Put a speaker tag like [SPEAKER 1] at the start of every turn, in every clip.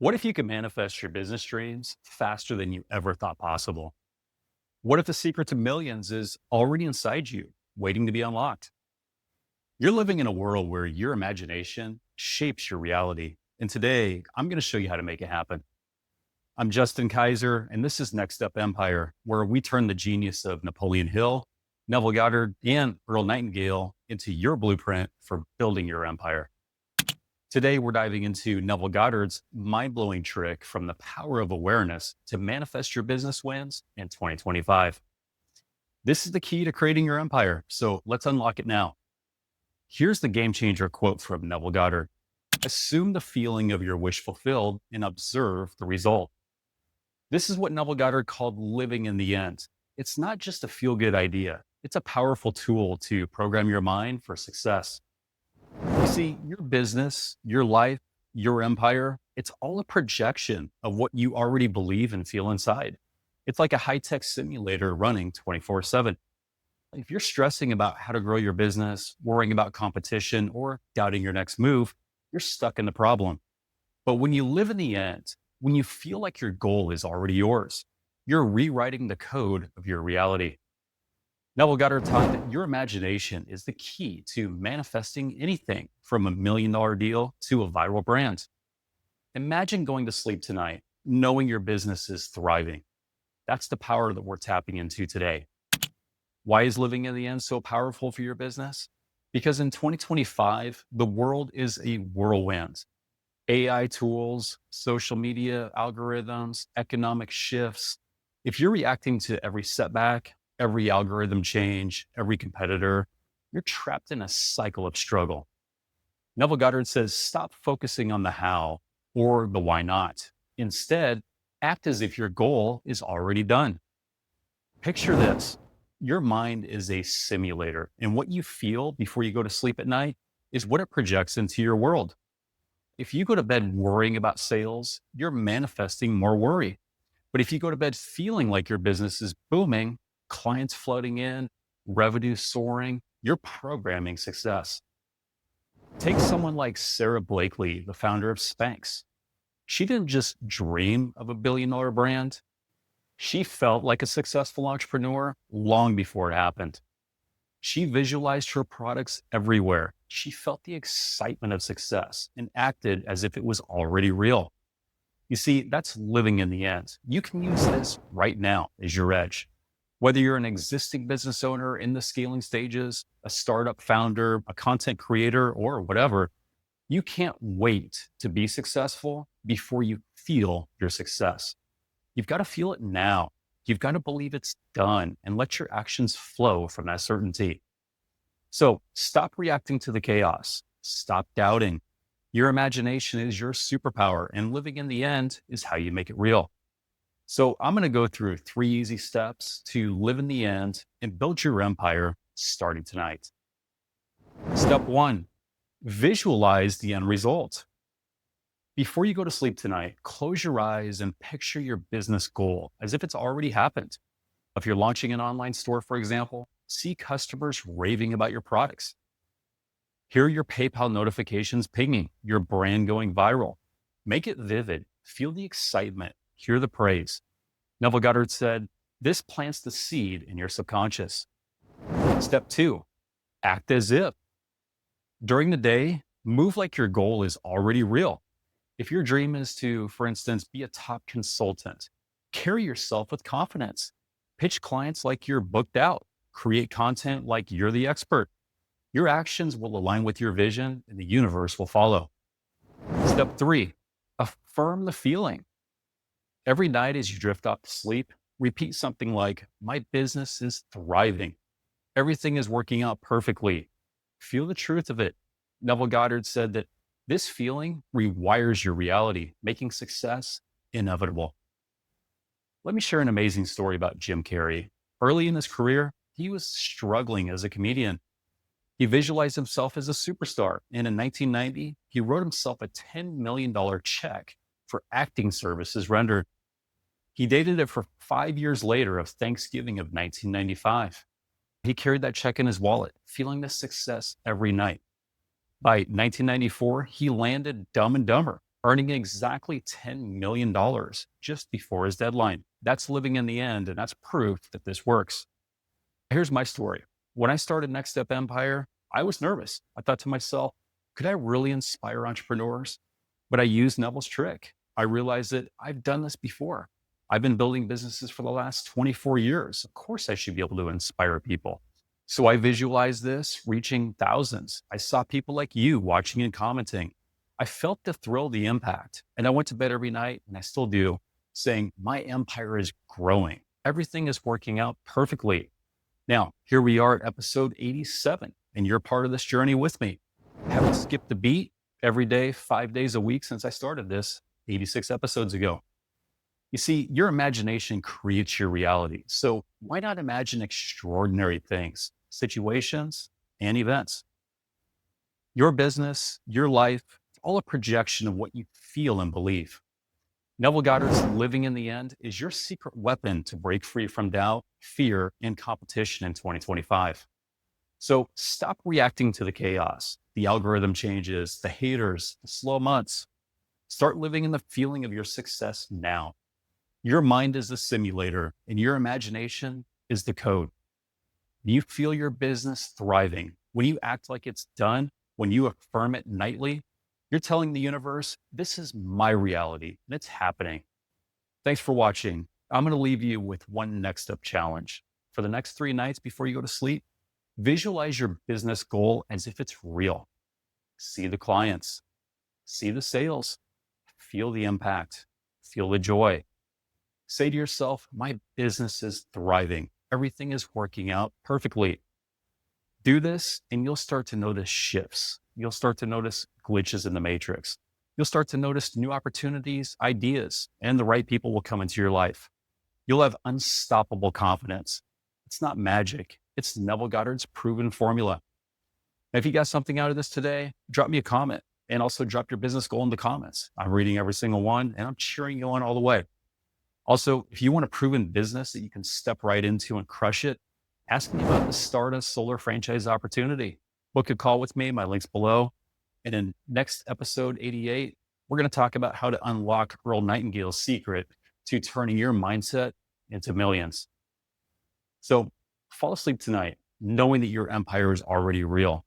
[SPEAKER 1] What if you could manifest your business dreams faster than you ever thought possible? What if the secret to millions is already inside you, waiting to be unlocked? You're living in a world where your imagination shapes your reality. And today, I'm going to show you how to make it happen. I'm Justin Kaiser, and this is Next Step Empire, where we turn the genius of Napoleon Hill, Neville Goddard, and Earl Nightingale into your blueprint for building your empire. Today, we're diving into Neville Goddard's mind-blowing trick from the power of awareness to manifest your business wins in 2025. This is the key to creating your empire, so let's unlock it now. Here's the game changer quote from Neville Goddard. Assume the feeling of your wish fulfilled and observe the result. This is what Neville Goddard called living in the end. It's not just a feel-good idea. It's a powerful tool to program your mind for success. You see, your business, your life, your empire, it's all a projection of what you already believe and feel inside. It's like a high-tech simulator running 24/7. If you're stressing about how to grow your business, worrying about competition, or doubting your next move, you're stuck in the problem. But when you live in the end, when you feel like your goal is already yours, you're rewriting the code of your reality. Neville Goddard taught that your imagination is the key to manifesting anything from $1 million deal to a viral brand. Imagine going to sleep tonight, knowing your business is thriving. That's the power that we're tapping into today. Why is living in the end so powerful for your business? Because in 2025, the world is a whirlwind. AI tools, social media algorithms, economic shifts. If you're reacting to every setback, every algorithm change, every competitor, you're trapped in a cycle of struggle. Neville Goddard says, stop focusing on the how or the why not. Instead, act as if your goal is already done. Picture this. Your mind is a simulator, and what you feel before you go to sleep at night is what it projects into your world. If you go to bed worrying about sales, you're manifesting more worry. But if you go to bed feeling like your business is booming, clients flooding in, revenue soaring, you're programming success. Take someone like Sarah Blakely, the founder of Spanx. She didn't just dream of $1 billion brand. She felt like a successful entrepreneur long before it happened. She visualized her products everywhere. She felt the excitement of success and acted as if it was already real. You see, that's living in the end. You can use this right now as your edge. Whether you're an existing business owner in the scaling stages, a startup founder, a content creator, or whatever, you can't wait to be successful before you feel your success. You've got to feel it now. You've got to believe it's done and let your actions flow from that certainty. So stop reacting to the chaos. Stop doubting. Your imagination is your superpower, and living in the end is how you make it real. So I'm going to go through 3 easy steps to live in the end and build your empire starting tonight. Step 1, visualize the end result. Before you go to sleep tonight, close your eyes and picture your business goal as if it's already happened. If you're launching an online store, for example, see customers raving about your products. Hear your PayPal notifications pinging, your brand going viral. Make it vivid. Feel the excitement. Hear the praise. Neville Goddard said, this plants the seed in your subconscious. Step 2, act as if. During the day, move like your goal is already real. If your dream is to, for instance, be a top consultant, carry yourself with confidence. Pitch clients like you're booked out. Create content like you're the expert. Your actions will align with your vision and the universe will follow. Step 3, affirm the feeling. Every night as you drift off to sleep, repeat something like, my business is thriving. Everything is working out perfectly. Feel the truth of it. Neville Goddard said that this feeling rewires your reality, making success inevitable. Let me share an amazing story about Jim Carrey. Early in his career, he was struggling as a comedian. He visualized himself as a superstar, and in 1990, he wrote himself a $10 million check for acting services rendered. He dated it for 5 years later of Thanksgiving of 1995. He carried that check in his wallet, feeling the success every night. By 1994, he landed Dumb and Dumber, earning exactly $10 million just before his deadline. That's living in the end, and that's proof that this works. Here's my story. When I started Next Step Empire, I was nervous. I thought to myself, could I really inspire entrepreneurs? But I used Neville's trick. I realized that I've done this before. I've been building businesses for the last 24 years. Of course, I should be able to inspire people. So I visualized this reaching thousands. I saw people like you watching and commenting. I felt the thrill, the impact. And I went to bed every night, and I still do, saying, my empire is growing. Everything is working out perfectly. Now, here we are at episode 87, and you're part of this journey with me. I haven't skipped a beat every day, 5 days a week since I started this 86 episodes ago. You see, your imagination creates your reality. So why not imagine extraordinary things, situations, and events? Your business, your life, it's all a projection of what you feel and believe. Neville Goddard's Living in the End is your secret weapon to break free from doubt, fear, and competition in 2025. So stop reacting to the chaos, the algorithm changes, the haters, the slow months. Start living in the feeling of your success now. Your mind is the simulator, and your imagination is the code. When you feel your business thriving, when you act like it's done, when you affirm it nightly, you're telling the universe, this is my reality, and it's happening. Thanks for watching. I'm going to leave you with one next step challenge. For the next 3 nights before you go to sleep, visualize your business goal as if it's real. See the clients, see the sales, feel the impact, feel the joy. Say to yourself, my business is thriving. Everything is working out perfectly. Do this and you'll start to notice shifts. You'll start to notice glitches in the matrix. You'll start to notice new opportunities, ideas, and the right people will come into your life. You'll have unstoppable confidence. It's not magic. It's Neville Goddard's proven formula. Now, if you got something out of this today, drop me a comment and also drop your business goal in the comments. I'm reading every single one and I'm cheering you on all the way. Also, if you want a proven business that you can step right into and crush it, ask me about the Stardust Solar franchise opportunity. Book a call with me. My link's below. And in next episode 88, we're going to talk about how to unlock Earl Nightingale's secret to turning your mindset into millions. So fall asleep tonight, knowing that your empire is already real.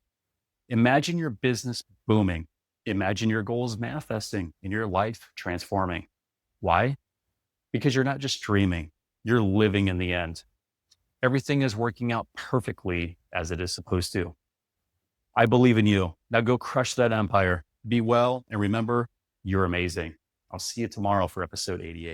[SPEAKER 1] Imagine your business booming. Imagine your goals manifesting and your life transforming. Why? Because you're not just dreaming, you're living in the end. Everything is working out perfectly as it is supposed to. I believe in you. Now go crush that empire. Be well, and remember, you're amazing. I'll see you tomorrow for episode 88.